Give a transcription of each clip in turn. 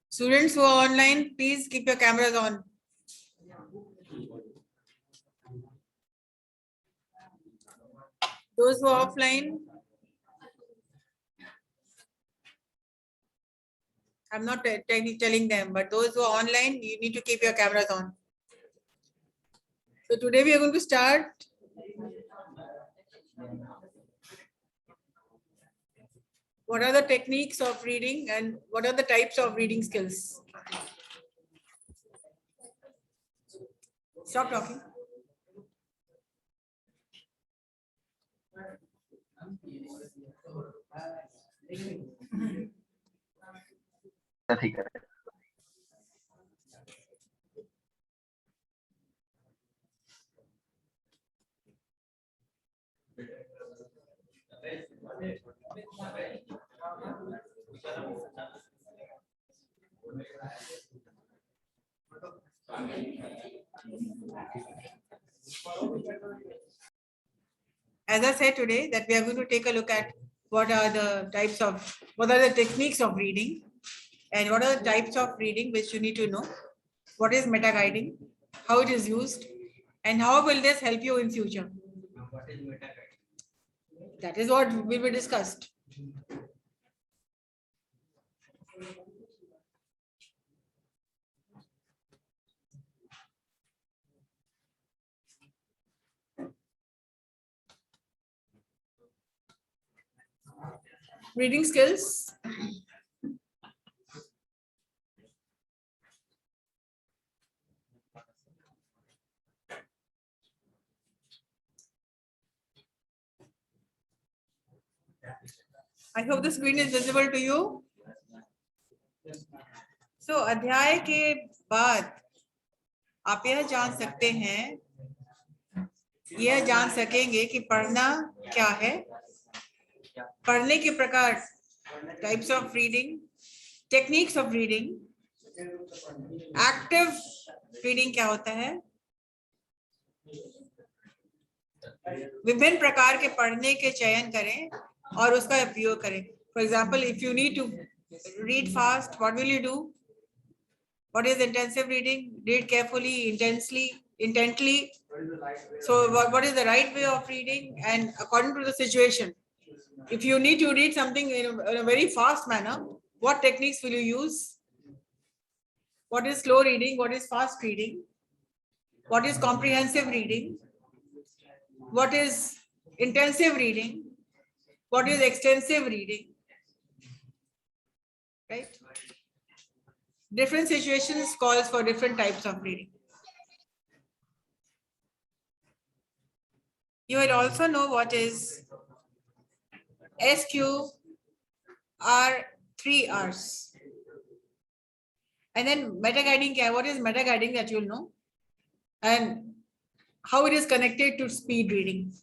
Students who are online, please keep your cameras on. Those who are offline, I'm not telling them, but those who are online, you need to keep your cameras on. So today we are going to start what are the techniques of reading and what are the types of reading skills. Stop talking. As I said today, that we are going to take a look at what are the techniques of reading and what are the types of reading which you need to know. What is meta guiding, how it is used, and how will this help you in future? What is meta guiding? That is what will be discussed. Reading skills. I hope the screen is visible to you. So अध्याय के बाद आप यह जान सकते हैं, यह जान सकेंगे कि पढ़ना क्या है, पढ़ने के प्रकार, types of reading, techniques of reading, active reading क्या होता है, विभिन्न प्रकार के पढ़ने के चयन करें और उसका उपयोग करें. For example, if you need to read fast, what will you do? What is intensive reading? Read carefully, intently. So what is the right way of reading and according to the situation? If you need to read something in a very fast manner, what techniques will you use? What is slow reading? What is fast reading? What is comprehensive reading? What is intensive reading? What is extensive reading? Right? Different situations calls for different types of reading. You will also know what is SQR 3Rs. And then meta guiding, what is meta guiding, that you'll know, and how it is connected to speed reading.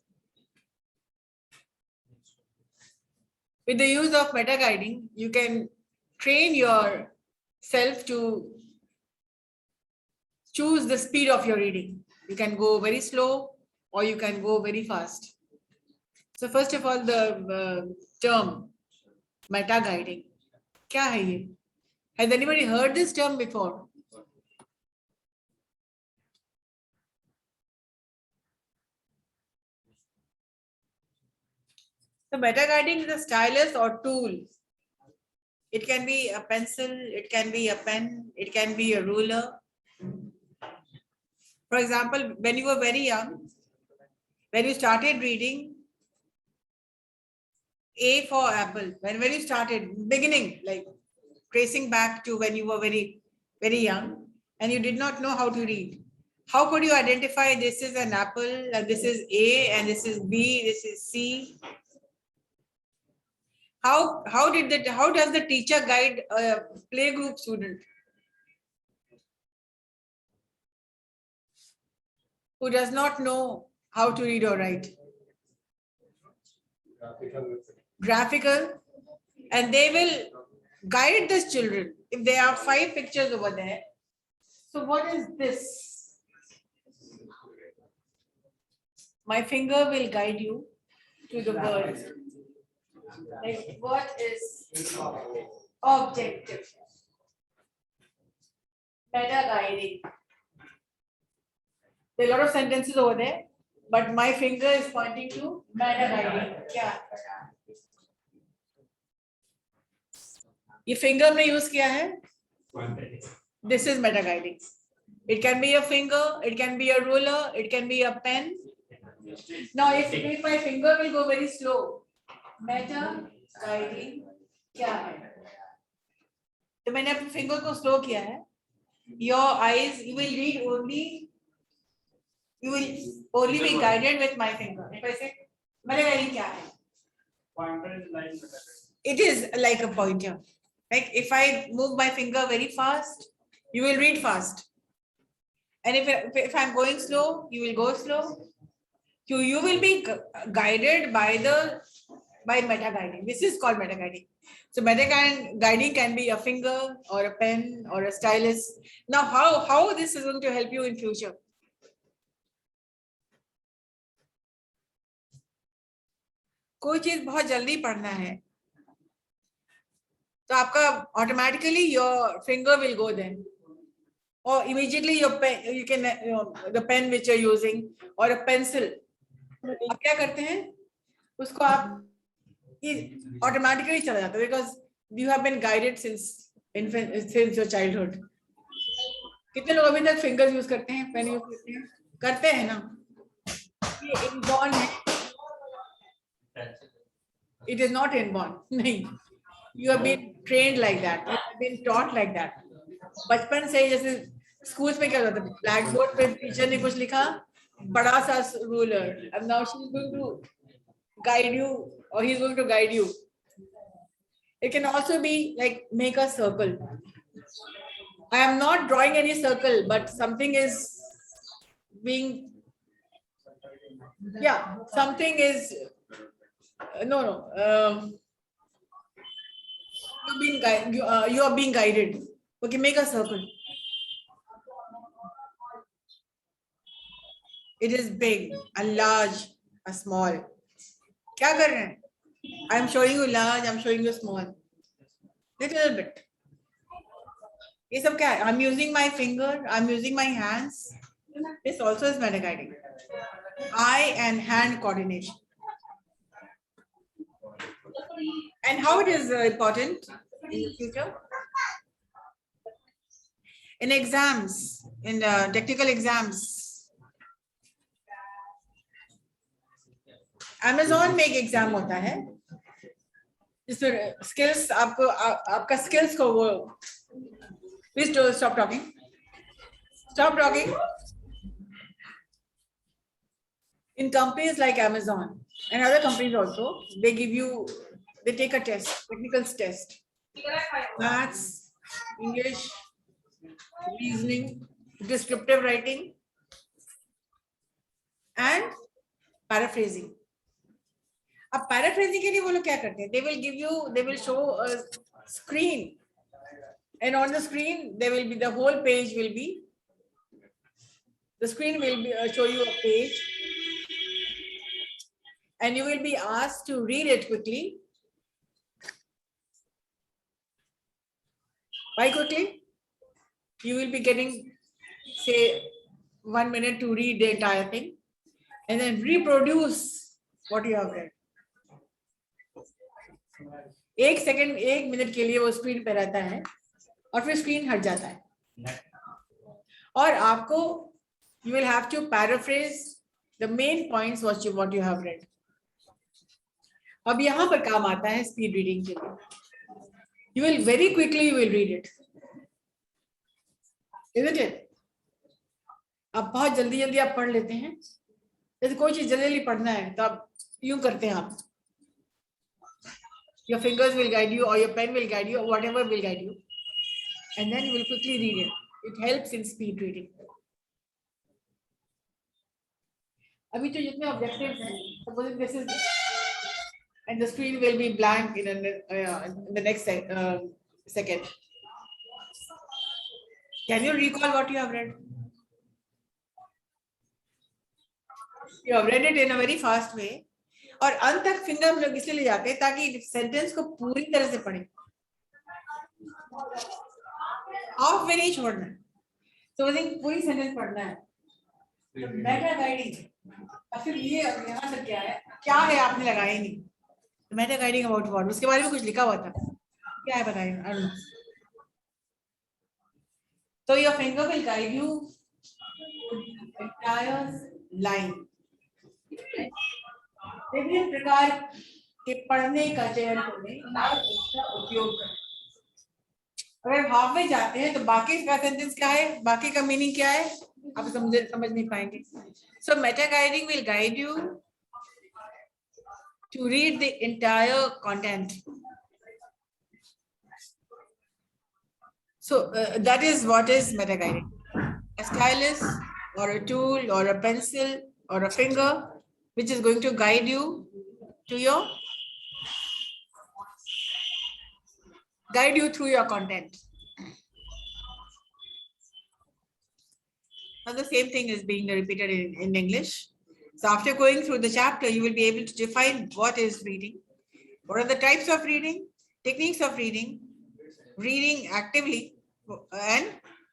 With the use of meta guiding, you can train yourself to choose the speed of your reading. You can go very slow or you can go very fast. So first of all, the term meta guiding. Kya hai ye? Has anybody heard this term before? So meta guiding is a stylus or tool. It can be a pencil, it can be a pen, it can be a ruler. For example, when you were very young, when you started reading A for apple, when you started, beginning, like tracing back to when you were very, very young and you did not know how to read. How could you identify this is an apple and this is A and this is B, this is C? How does the teacher guide a playgroup student who does not know how to read or write? Graphical, and they will guide these children. If there are 5 pictures over there, so what is this? My finger will guide you to the words. Like, what is Objective. Meta guiding. There are a lot of sentences over there, but my finger is pointing to meta guiding. क्या? ये finger में use किया है? This is meta guiding. It can be a finger, it can be a ruler, it can be a pen. Now, if my finger will go very slow, meta guiding क्या है? तो मैंने अपने finger को slow किया है. Your eyes, you will read only. You will only be guided with my finger. If I say, meta guiding क्या है? Pointer is like. It is like a pointer. Like if I move my finger very fast, you will read fast. And if I'm going slow, you will go slow. You will be guided by meta guiding. This is called meta guiding. So meta guiding can be a finger or a pen or a stylus. Now, how this is going to help you in future? कोई चीज बहुत जल्दी पढ़ना है, तो आपका automatically your finger will go then, or immediately your pen, you can the pen which you're using or a pencil. आप क्या करते हैं? उसको आप automatically चला जाता है because you have been guided since your childhood. कितने लोग अभी तक fingers use करते हैं, pen use करते हैं? करते हैं ना? ये inborn है. It is not inborn. नहीं. You have been trained like that. You have been taught like that. बचपन से जैसे schools में क्या होता है? Blackboard पे teacher ने कुछ लिखा, बड़ा सा ruler. And now she is going to guide you, or he is going to guide you. It can also be like make a circle. I am not drawing any circle, but something is being, yeah, something is, you are being guided. Okay, make a circle. It is big, a large, a small. क्या कर रहे हैं? I am showing you large, I am showing you small. Little bit. ये सब क्या है? I am using my finger, I am using my hands. This also is meta guiding. Eye and hand coordination. And how it is important in the future? In exams, in technical exams, Amazon में एक exam होता है जिसमें skills आपका skills को वो, please stop talking. Stop talking. In companies like Amazon and other companies also, they take a test, technical test. Maths, English, reasoning, descriptive writing, and paraphrasing. अब paraphrasing के लिए वो लोग क्या करते हैं? They will show a screen, and on the screen the whole page will be. The screen will show you a page, and you will be asked to read it quickly. Why quickly? You will be getting, say, 1 minute to read the entire thing, and then reproduce what you have read. 1 second, 1 minute के लिए वो screen पे रहता है, और फिर screen हट जाता है. और आपको, you will have to paraphrase the main points what you have read. अब यहाँ पर काम आता है speed reading के लिए. You will very quickly you will read it, isn't it? आप बहुत जल्दी आप पढ़ लेते हैं. जैसे कोई चीज जल्दी पढ़ना है तो आप यूं करते हैं आप. Your fingers will guide you, or your pen will guide you, or whatever will guide you, and then you will quickly read it. It helps in speed reading. अभी तो जितने objectives हैं, suppose this is, and the screen will be blank in the next second. Can you recall what you have read? You have read it in a very fast way. और अंत तक finger हम लोग इसलिए ले जाते हैं ताकि सेंटेंस को पूरी तरह से पढ़ें. हाफ में नहीं छोड़ना, सपोजिंग पूरी सेंटेंस पढ़ना है तो मेटा गाइडिंग, फिर ये यहाँ तक क्या है आपने लगाया ही नहीं, तो मेटा गाइडिंग अबाउट व्हाट, उसके बारे में कुछ लिखा हुआ था, क्या है बताइए Arun. So your finger will guide you to the entire line. विभिन्न प्रकार के पढ़ने का चयन करें और उसका उपयोग करें। अगर हाफ में जाते हैं तो बाकी का सेंटेंस क्या है, बाकी का मीनिंग क्या है, आप समझ नहीं पाएंगे। So meta guiding will guide you to read the entire content. So that is what is meta guiding. A stylus or a tool or a pencil or a finger which is going to guide you to guide you through your content. Now the same thing is being repeated in English. So after going through the chapter, you will be able to define what is reading, what are the types of reading, techniques of reading, reading actively, and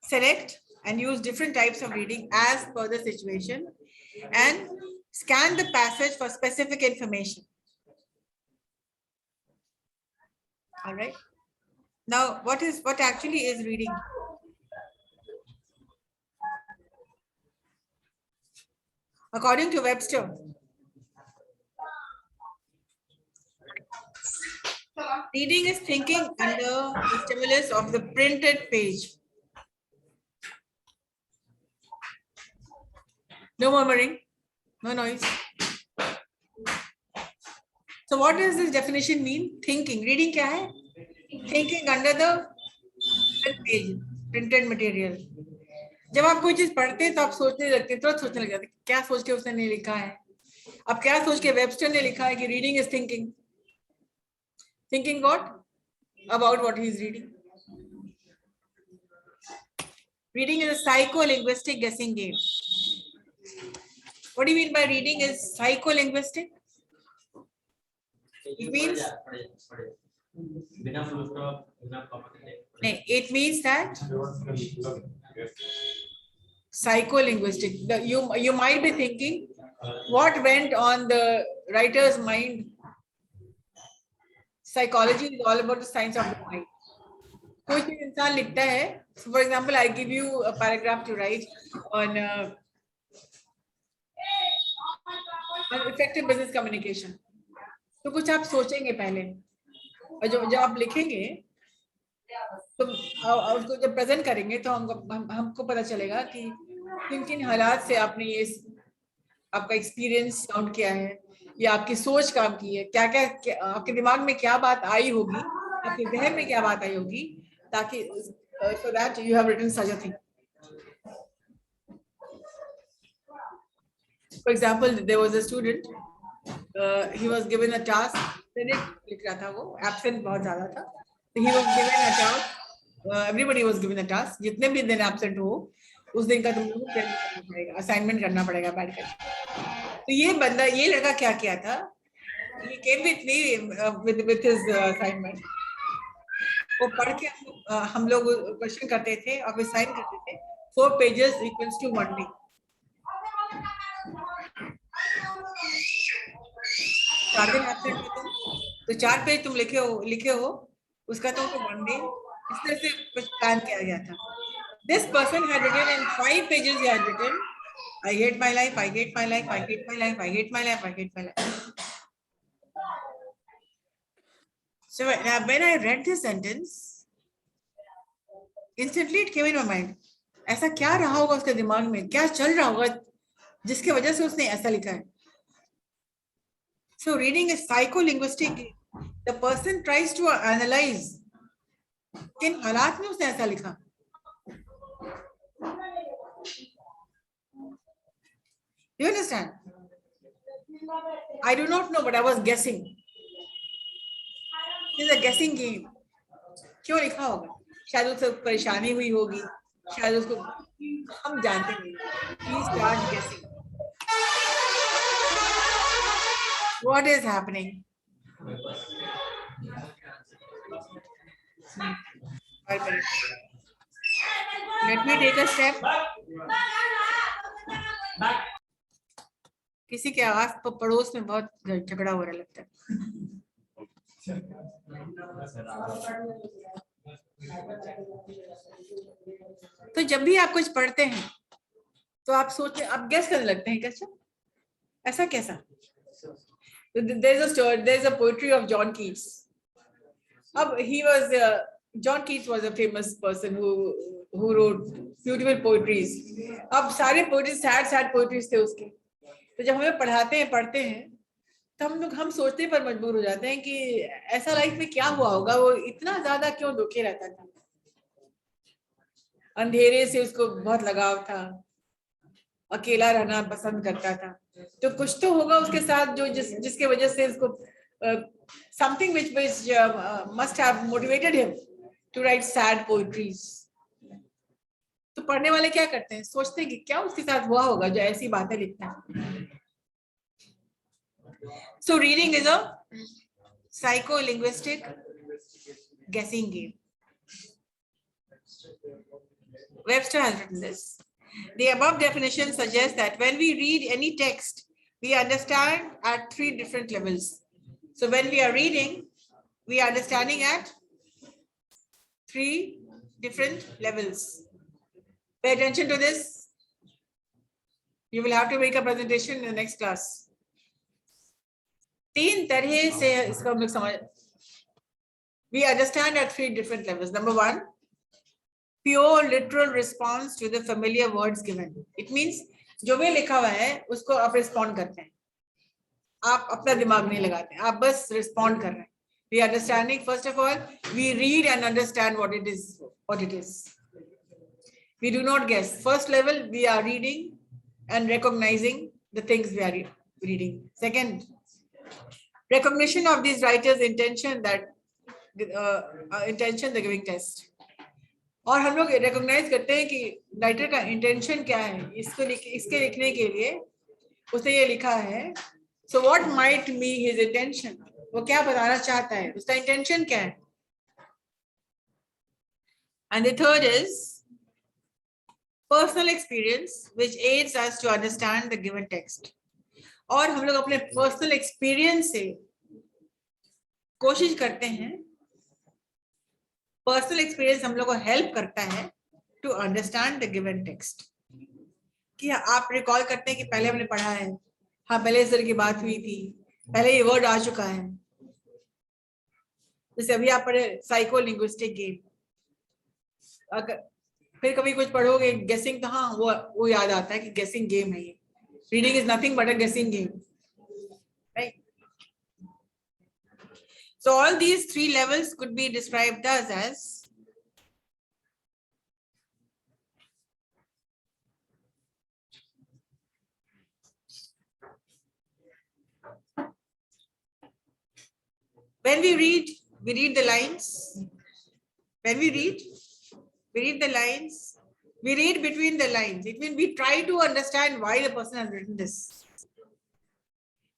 select and use different types of reading as per the situation, and scan the passage for specific information. All right. Now, what actually is reading? According to Webster, reading is thinking under the stimulus of the printed page. No murmuring, no noise. So what does this definition mean? Thinking. Reading क्या है? Thinking under the page, printed material. जब आप कोई चीज पढ़ते हैं तो आप सोचने लगते हैं, तुरंत सोचने लग जाते हैं क्या सोच के उसने लिखा है। अब क्या सोच के वेबस्टर ने लिखा है कि reading is thinking. Thinking what? About what he is reading. Reading is a psycho-linguistic guessing game. What do you mean by reading is psycho-linguistic? It means it means that psycho-linguistic. You might be thinking what went on the writer's mind. Psychology is all about the science of the mind. कोई चीज इंसान लिखता है, so for example, I give you a paragraph to write on effective business communication. तो कुछ आप सोचेंगे पहले, और जब आप लिखेंगे तो उसको जब प्रेजेंट करेंगे तो हमको पता चलेगा कि किन किन हालात से आपने ये आपका एक्सपीरियंस काउंट किया है, या आपकी सोच काम की है, क्या आपके दिमाग में क्या बात आई होगी, आपके जहन में क्या बात आई होगी, ताकि so that you have written such a thing. For example, there was a student, he was given a task, लिख रहा था वो, absent बहुत ज्यादा था, so he was given a task, everybody was given a task, जितने भी दिन absent हो उस दिन का तुम लोगों को करना पड़ेगा, असाइनमेंट करना पड़ेगा बैठकर। तो ये बंदा, ये लड़का क्या किया था, he came with me with his assignment. वो पढ़ के हम लोग क्वेश्चन करते थे और फिर साइन करते थे, 4 pages equals to 1 day. 4 दिन एब्सेंट हो तुम, तो 4 पेज तुम लिखे हो उसका तुमको 1 day, इस तरह से कुछ प्लान किया गया था. This person had written in 5 pages. He had written, I hate my life, I hate my life, I hate my life, I hate my life, I hate my life. So when I read this sentence, instantly it came in my mind. ऐसा क्या रहा होगा उसके दिमाग में, क्या चल रहा होगा जिसकी वजह से उसने ऐसा लिखा है. So reading is psycholinguistic. The person tries to analyze किन हालात में उसने ऐसा लिखा. You understand? I do not know, but I was guessing. This is a guessing game. क्यों लिखा होगा? शायद उसको परेशानी हुई होगी, शायद उसको, हम जानते नहीं. Please start guessing. What is happening? Let me take a step. किसी के आवाज पड़ोस में बहुत झगड़ा हो रहा लगता है. तो जब भी आप कुछ पढ़ते हैं तो आप सोचते, आप गेस करने लगते हैं कैसे, ऐसा कैसा. There's a poetry of John Keats. John Keats was a famous person who wrote beautiful poetries. अब सारे poetries sad poetries थे उसके. तो जब हमें पढ़ते हैं तो हम सोचने पर मजबूर हो जाते हैं कि ऐसा लाइफ में क्या हुआ होगा, वो इतना ज्यादा क्यों दुखी रहता था. अंधेरे से उसको बहुत लगाव था, अकेला रहना पसंद करता था. तो कुछ तो होगा उसके साथ जो जिसके वजह से उसको something which must have motivated him to write sad poetries. तो पढ़ने वाले क्या करते हैं, सोचते हैं कि क्या उसके साथ हुआ होगा जो ऐसी बातें लिखता है. So reading is a psycho-linguistic guessing game. Webster has written this. The above definition suggests that when we read any text, we understand at 3 different levels. So when we are reading, we are understanding at 3 different levels. Pay attention to this. You will have to make a presentation in the next class. 3 तरह से इसका हम लोग समझ. We understand at 3 different levels. Number 1, pure literal response to the familiar words given. It means जो भी लिखा हुआ है उसको आप रिस्पॉन्ड करते हैं, आप अपना दिमाग नहीं लगाते, आप बस रिस्पॉन्ड कर रहे हैं. We understanding, first of all, we read and understand what it is. We do not guess. First level, we are reading and recognizing the things we are reading. Second, recognition of these writers' intention, the giving test. और हम लोग recognise करते हैं कि writer का intention क्या है, इसके लिखने के लिए उसने ये लिखा है. So what might be his intention, वो क्या बताना चाहता है, उसका इंटेंशन क्या है. And the third is personal experience which aids us to understand the given text. और हम लोग अपने पर्सनल एक्सपीरियंस से कोशिश करते हैं, पर्सनल एक्सपीरियंस हम लोग को हेल्प करता है to understand the given text. कि आप रिकॉल करते हैं कि पहले हमने पढ़ा है, हाँ पहले इस तरह की बात हुई थी, पहले ये वर्ड आ चुका है. जैसे अभी आप पढ़े साइको लिंग्विस्टिक गेम, अगर फिर कभी कुछ पढ़ोगे गेसिंग, तो हाँ वो याद आता है कि गेसिंग गेम है ये. रीडिंग इज नथिंग बट अ गेसिंग game, right. So all these 3 levels could be described as when we read the lines. When we read the lines. We read between the lines. It means we try to understand why the person has written this.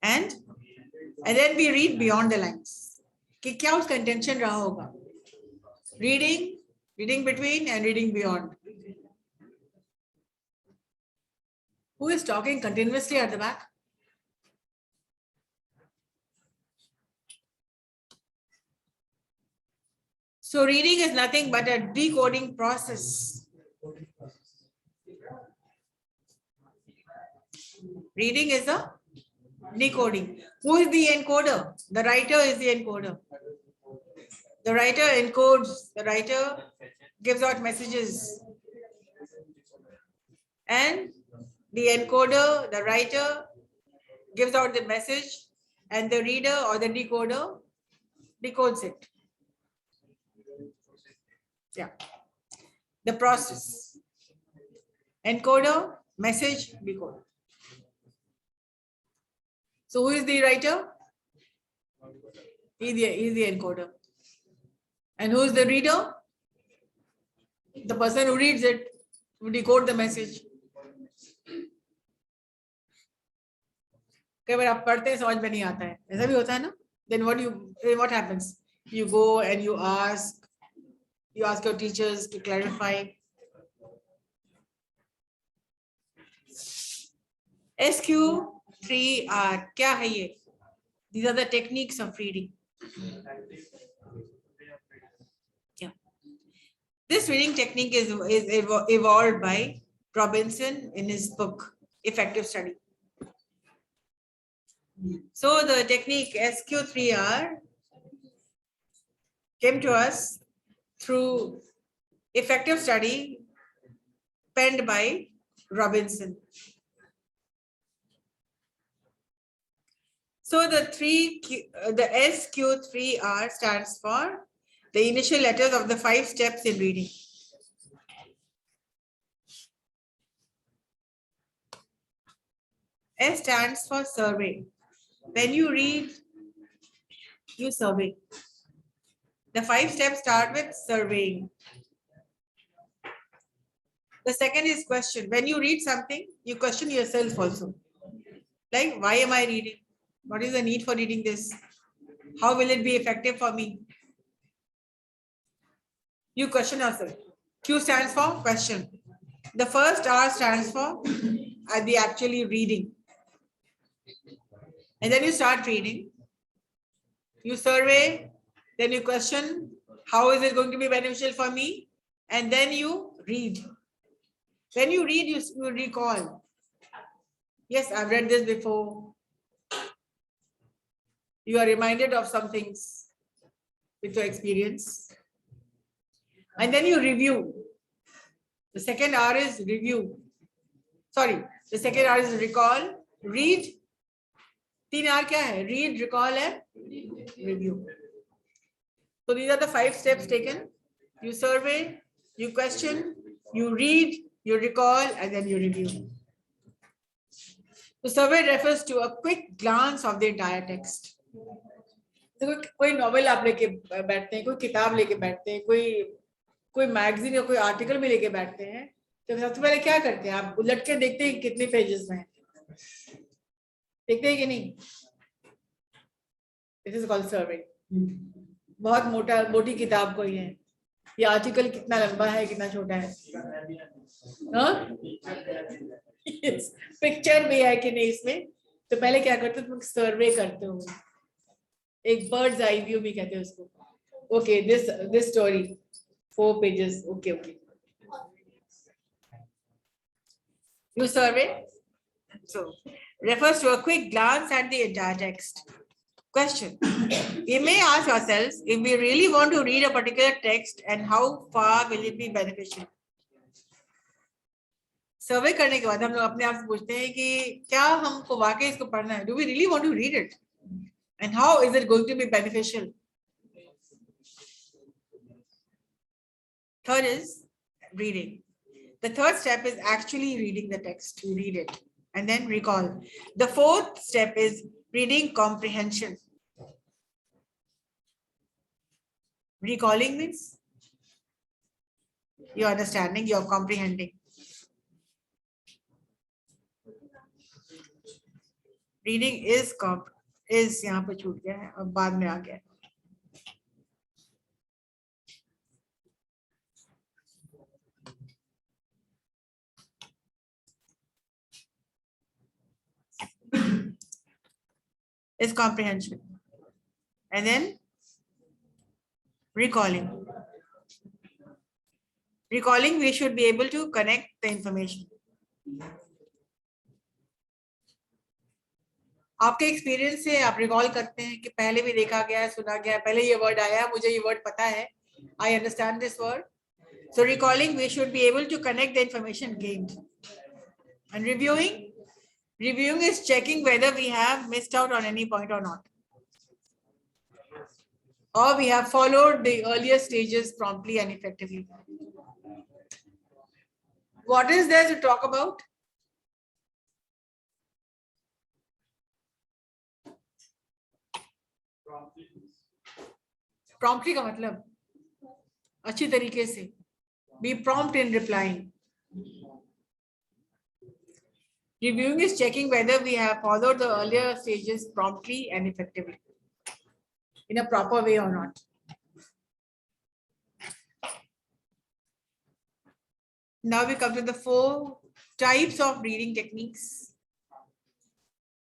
And then we read beyond the lines. कि क्या उसका intention रहा होगा. Reading between and reading beyond. Who is talking continuously at the back? So reading is nothing but a decoding process. Reading is a decoding. Who is the encoder? The writer is the encoder. The writer encodes, the writer gives out messages. And the encoder, the writer gives out the message, and the reader or the decoder decodes it. Yeah. The process. Encoder, message, decoder. So who is the writer? He is the encoder. And who is the reader? The person who reads it, who decode the message. कई बार आप पढ़ते हैं समझ में नहीं आता है, ऐसा भी होता है ना. Then what happens? You go and you ask You ask your teachers to clarify. SQ3R, क्या है ये? These are the techniques of reading. Yeah. This reading technique is evolved by Robinson in his book, Effective Study. So the technique SQ3R came to us through Effective Study penned by Robinson. So the SQ3R stands for the initial letters of the 5 steps in reading. S stands for survey. When you read, you survey. The 5 steps start with surveying. The second is question. When you read something, you question yourself also. Like, why am I reading? What is the need for reading this? How will it be effective for me? You question yourself. Q stands for question. The first R stands for the actually reading. And then you start reading. You survey, then you question, how is it going to be beneficial for me? And then you read. When you read, you recall. Yes, I've read this before. You are reminded of some things with your experience. And then you review. The second R is review. Sorry, the second R is recall, read. 3 R क्या है? Read, recall and review. So these are the 5 steps taken. You survey, you question, you read, you recall, and then you review. The survey refers to a quick glance of the entire text. तो कोई novel आप लेके बैठते हैं, कोई किताब लेके बैठते हैं, कोई मैगजीन या कोई आर्टिकल में लेके बैठते हैं, तो सबसे पहले क्या करते हैं? आप उलट के देखते हैं कितने पेजेस में है, देखते हैं कि नहीं? दिस इज कॉल्ड सर्वे. बहुत मोटी किताब कोई है, ये आर्टिकल कितना लंबा है, कितना छोटा है, पिक्चर भी है कि नहीं इसमें, तो पहले क्या करते हो? तुम सर्वे करते हो. एक बर्ड्स आई व्यू भी कहते हैं उसको. Okay, this story 4 pages. Okay. You survey. So refers to a quick glance at the entire text. Question. You may ask yourselves if we really want to read a particular text and how far will it be beneficial. सर्वे करने के बाद हम लोग अपने आप से पूछते हैं कि क्या हमको वाकई इसको पढ़ना है? Do we really want to read it? And how is it going to be beneficial? Third is reading. The third step is actually reading the text. You read it and then recall. The fourth step is reading comprehension. Recalling means you're understanding, you're comprehending. Reading is यहाँ पे छूट गया है और बाद में आ गया. Is comprehension. And then recalling. Recalling, we should be able to connect the information. आपके एक्सपीरियंस से आप रिकॉल करते हैं कि पहले भी देखा गया है, सुना गया है, पहले ये वर्ड आया, मुझे ये वर्ड पता है, I understand this word. So recalling, we should be able to connect the information gained. And reviewing is checking whether we have missed out on any point or not, or we have followed the earlier stages promptly and effectively. What is there to talk about? Promptly का मतलब अच्छी तरीके से. Be prompt in replying. Reviewing is checking whether we have followed the earlier stages promptly and effectively in a proper way or not. Now we come to the 4 types of reading techniques.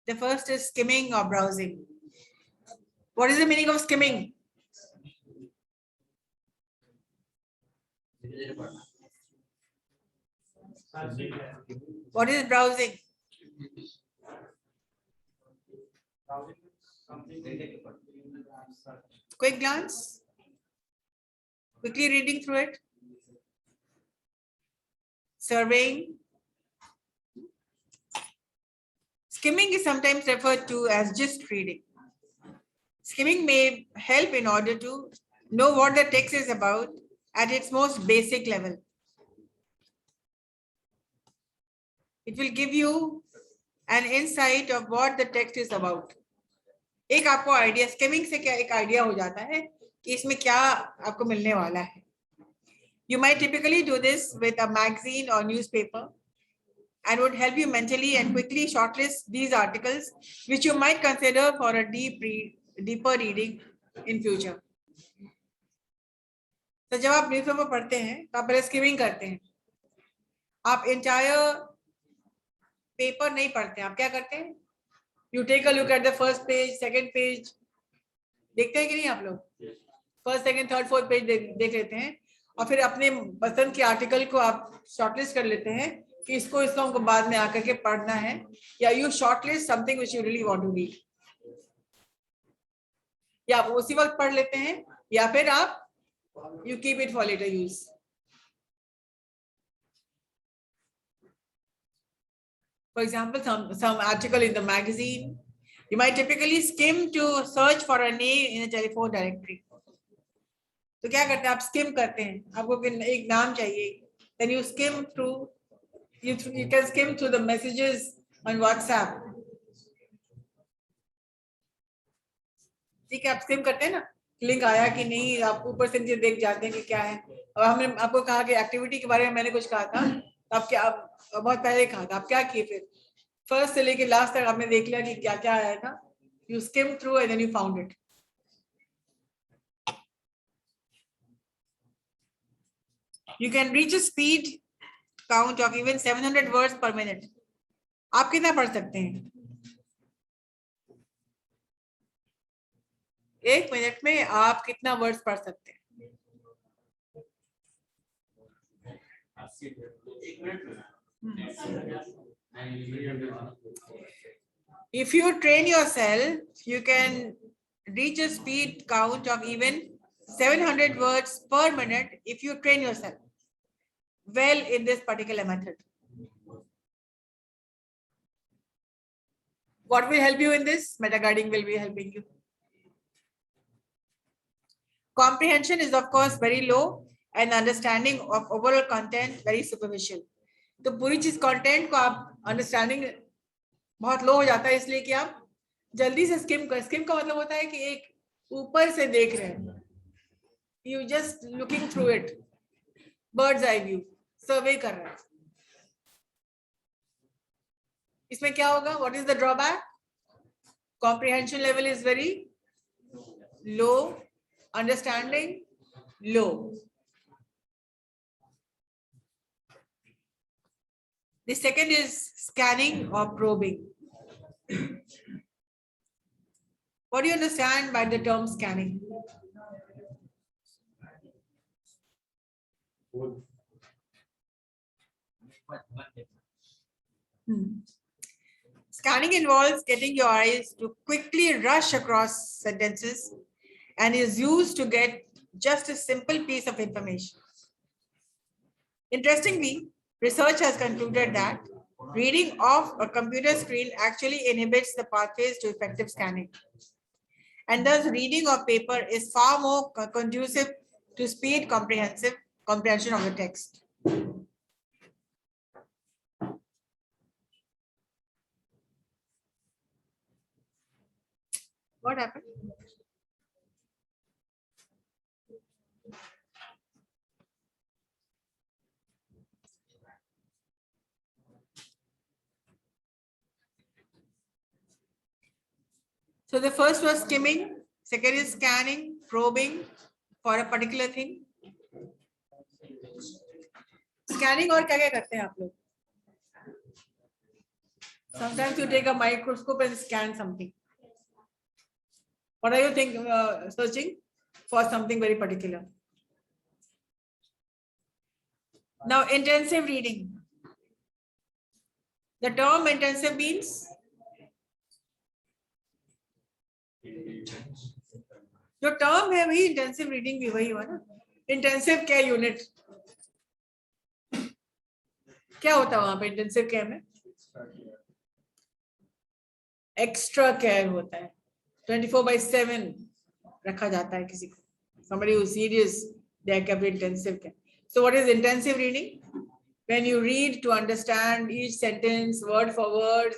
The first is skimming or browsing. What is the meaning of skimming? What is browsing? Quick glance, quickly reading through it, surveying. Skimming is sometimes referred to as just reading. Skimming may help in order to know what the text is about at its most basic level. It will give you an insight of what the text is about. एक आपको idea skimming से क्या एक idea हो जाता है कि इसमें क्या आपको मिलने वाला है. You might typically do this with a magazine or newspaper and would help you mentally and quickly shortlist these articles which you might consider for a deeper reading in future. तो जब आप न्यूज़पेपर पढ़ते हैं तो आप पहले skimming करते हैं. आप एंटायर पेपर नहीं पढ़ते हैं. आप क्या करते हैं? You take a look at the first page, second page. देखते हैं कि नहीं आप लोग? First, second, third, fourth page देख लेते हैं और फिर अपने पसंद के आर्टिकल को आप शॉर्टलिस्ट कर लेते हैं कि इसको हमको बाद में आकर के पढ़ना है, या you shortlist something which you really want to read, या आप उसी वक्त पढ़ लेते हैं या फिर आप you keep it for later use. For example, some article in the magazine, you might typically skim to search for a name in a telephone directory. तो क्या करते हैं आप? स्किम करते हैं. आपको एक नाम चाहिए, then you skim through, you can skim through the messages on WhatsApp. ठीक है, आप स्किम करते हैं ना, लिंक आया कि नहीं, आप ऊपर से नीचे देख जाते हैं कि क्या है. और हमने आपको कहा कि एक्टिविटी के बारे में मैंने कुछ कहा था, तो आप क्या, आप बहुत पहले कहा था, आप क्या किए? फिर फर्स्ट से लेके लास्ट तक आपने देख लिया कि क्या क्या आया था. You skim through and then you found it. You can reach a speed count of even 700 words per minute. आप कितना पढ़ सकते हैं? 1 मिनट में आप कितना वर्ड्स पढ़ सकते हैं? If you train yourself, you can reach a speed count of even 700 words per minute if you train yourself well in this particular method. What will help you in this? Metaguiding will be helping you. Comprehension is of course very low and understanding of overall content very superficial. तो पूरी चीज content को आप understanding बहुत लो हो जाता है, इसलिए कि आप जल्दी से स्किम कर. स्किम का मतलब होता है कि एक ऊपर से देख रहे हैं, you just looking through it, bird's eye view, survey कर रहे हैं. इसमें क्या होगा? What is the drawback? Comprehension level is very low, understanding low. The second is scanning or probing. What do you understand by the term scanning? Scanning involves getting your eyes to quickly rush across sentences and is used to get just a simple piece of information. Interestingly, research has concluded that reading off a computer screen actually inhibits the pathways to effective scanning. And thus reading of paper is far more conducive to speed comprehension of the text. What happened? So the first was skimming, second is scanning, probing for a particular thing. Scanning और क्या क्या करते हैं आप लोग? Sometimes you take a microscope and scan something. What are you searching for? Something very particular. Now, intensive reading. The term intensive means जो term है वही इंटेंसिव रीडिंग भी वही हुआ ना. इंटेंसिव केयर यूनिट क्या होता है वहां पे? इंटेंसिव केयर में एक्स्ट्रा केयर होता है. 24/7 रखा जाता है किसी को. Somebody who is serious, they are kept intensive care. So what is intensive reading? When you read to understand each sentence word for word,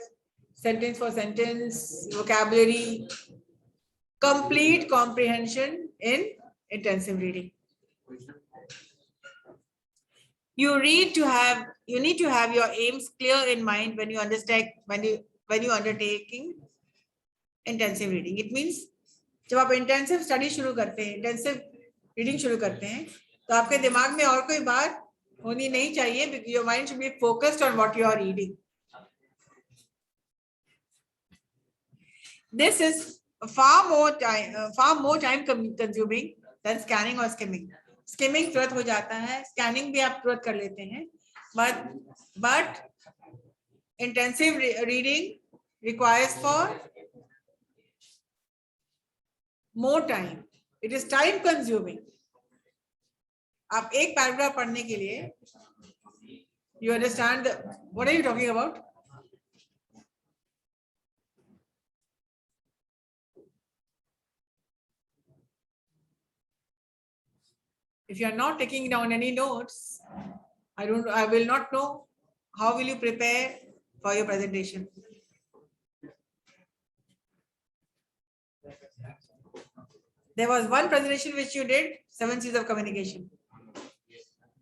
sentence for sentence, vocabulary, complete comprehension in intensive reading. You need to have your aims clear in mind when you understand, when you undertaking intensive reading. It means जब आप intensive study शुरू करते हैं, intensive reading शुरू करते हैं, तो आपके दिमाग में और कोई बात होनी नहीं चाहिए, because your mind should be focused on what you are reading. This is far more time consuming than scanning or skimming. Skimming तुरंत हो जाता है, scanning भी आप तुरंत कर लेते हैं, but intensive reading requires for more time. It is time consuming. आप एक पैराग्राफ पढ़ने के लिए, you understand what are you talking about? If you are not taking down any notes, I will not know how will you prepare for your presentation. There was one presentation which you did, 7 C's of communication.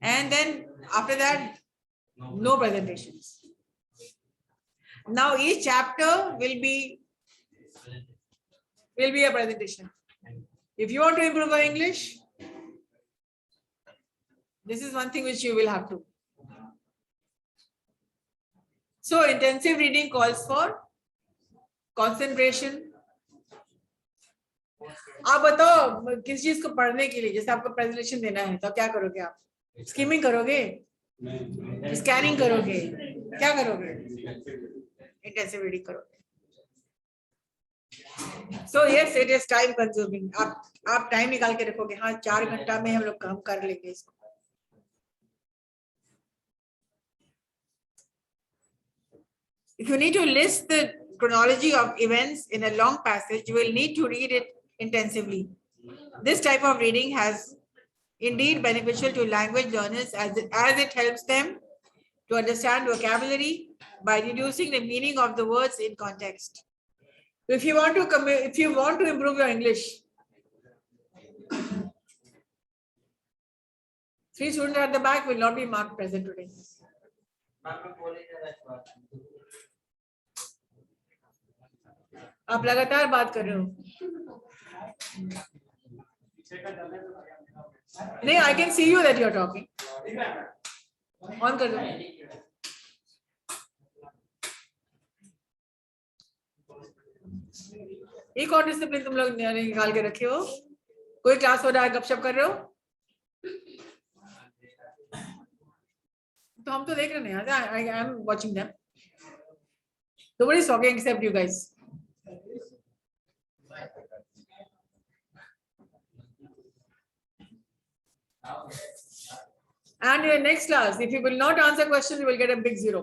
And then after that, no presentations. Now each chapter will be a presentation. If you want to improve your English, this is one thing which you will have to. So intensive reading calls for concentration. आप बताओ किस चीज को पढ़ने के लिए, जैसे आपको प्रेजेंटेशन देना है तो क्या करोगे आप? स्कीमिंग करोगे, स्कैनिंग करोगे, क्या करोगे? इंटेंसिव रीडिंग करोगे. So yes, it is time consuming. आप टाइम निकाल के रखोगे, हाँ 4 घंटा में हम लोग काम कर लेंगे इसको. If you need to list the chronology of events in a long passage, you will need to read it intensively. This type of reading has indeed beneficial to language learners as it helps them to understand vocabulary by reducing the meaning of the words in context. If you want to improve your English, 3 students at the back will not be marked present today. आप लगातार बात कर रहे हो. नहीं, I can see you that you are talking. On कर दो. एक और डिसिप्लिन तुम लोग निकाल के रखे हो. कोई क्लास हो रहा है, गपशप कर रहे हो, तो हम तो देख रहे हैं. I am watching them. Nobody is talking except you guys. And in your next class, if you will not answer questions, you will get a big 0.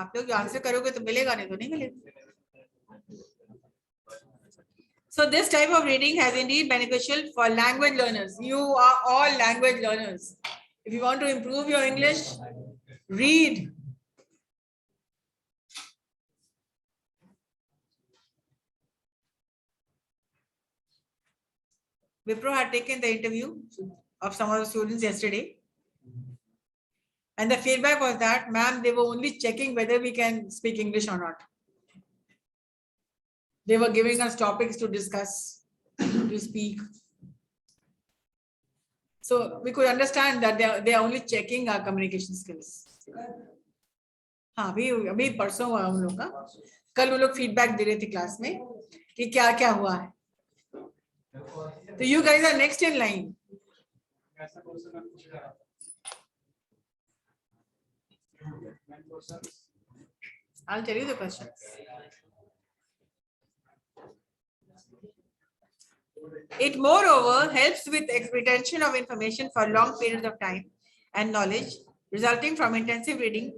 आप लोग आंसर करोगे तो मिलेगा, नहीं तो नहीं मिलेगा. So this type of reading has indeed beneficial for language learners. You are all language learners. If you want to improve your English, read. Wipro had taken the interview of some of the students yesterday. And the feedback was that, ma'am, they were only checking whether we can speak English or not. They were giving us topics to discuss. to speak. So we could understand that they are only checking our communication skills. हाँ अभी परसों हुआ हम लोग का, कल वो लोग फीडबैक दे रहे थे क्लास में कि क्या क्या हुआ है. तो you guys are next in line. I'll tell you the questions. It moreover helps with retention of information for long periods of time and knowledge resulting from intensive reading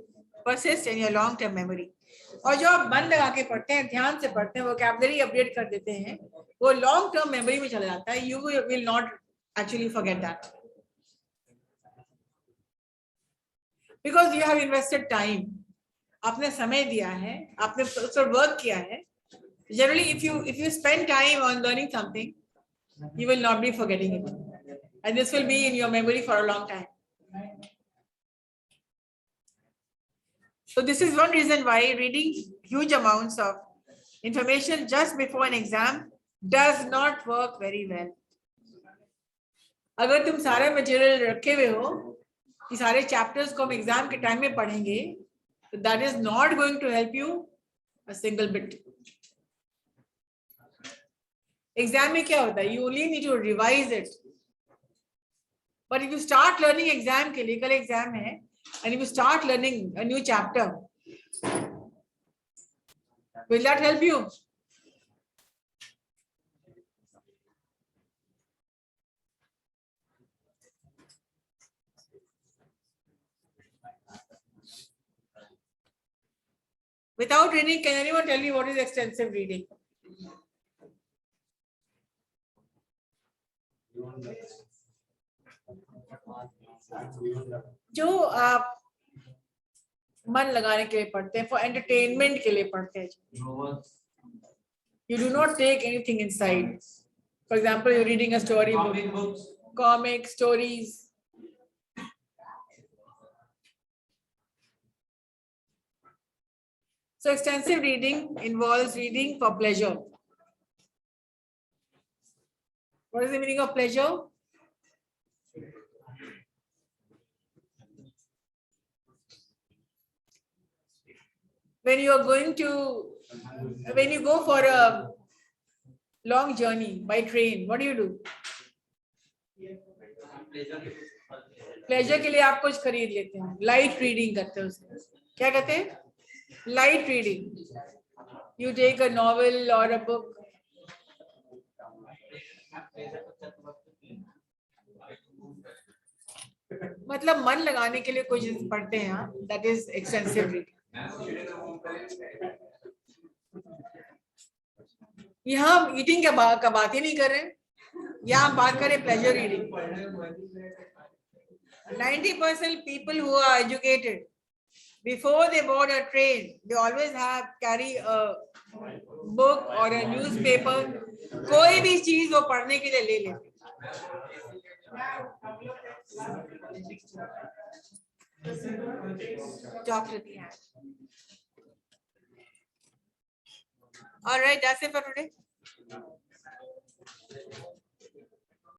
persist in your long-term memory. और जो आप मन लगा के पढ़ते हैं, ध्यान से पढ़ते हैं, वोकैबुलरी अपडेट कर देते हैं, वो लॉन्ग टर्म मेमोरी में चला जाता है. You will not actually forget that because you have invested time. आपने समय दिया है, आपने उस पर वर्क किया है. Generally, if you spend time on learning something, you will not be forgetting it, and this will be in your memory for a long time. So this is one reason why reading huge amounts of information just before an exam does not work very well. अगर तुम सारे material रखे हुए हो कि सारे chapters को हम एग्जाम के टाइम में पढ़ेंगे, तो that is not going to help you a single bit. Exam में क्या होता है? You only need to revise it. But if you start learning exam के लिए, कल एग्जाम है, and if you start learning a new chapter, will that help you? Without reading, can anyone tell me what is extensive reading? जो आप मन लगाने के लिए पढ़ते हैं, for entertainment के लिए पढ़ते हैं. You do not take anything inside. For example, you're reading a story book, comic stories. So extensive reading involves reading for pleasure. What is the meaning of pleasure? When you go for a long journey by train, what do? Pleasure के लिए आप कुछ खरीद लेते हैं, light reading करते हैं उसको. क्या कहते हैं? Light reading. You take a novel or a book. मतलब मन लगाने के लिए कुछ पढ़ते हैं, that is extensive reading. यहाँ हम ईटिंग का बात ही नहीं कर रहे, यहाँ हम बात करें pleasure reading. 90% people who are educated, before they board a train, they always carry a book or a newspaper. कोई भी चीज वो पढ़ने के लिए ले लेते. Chocolate. All right, that's it for today.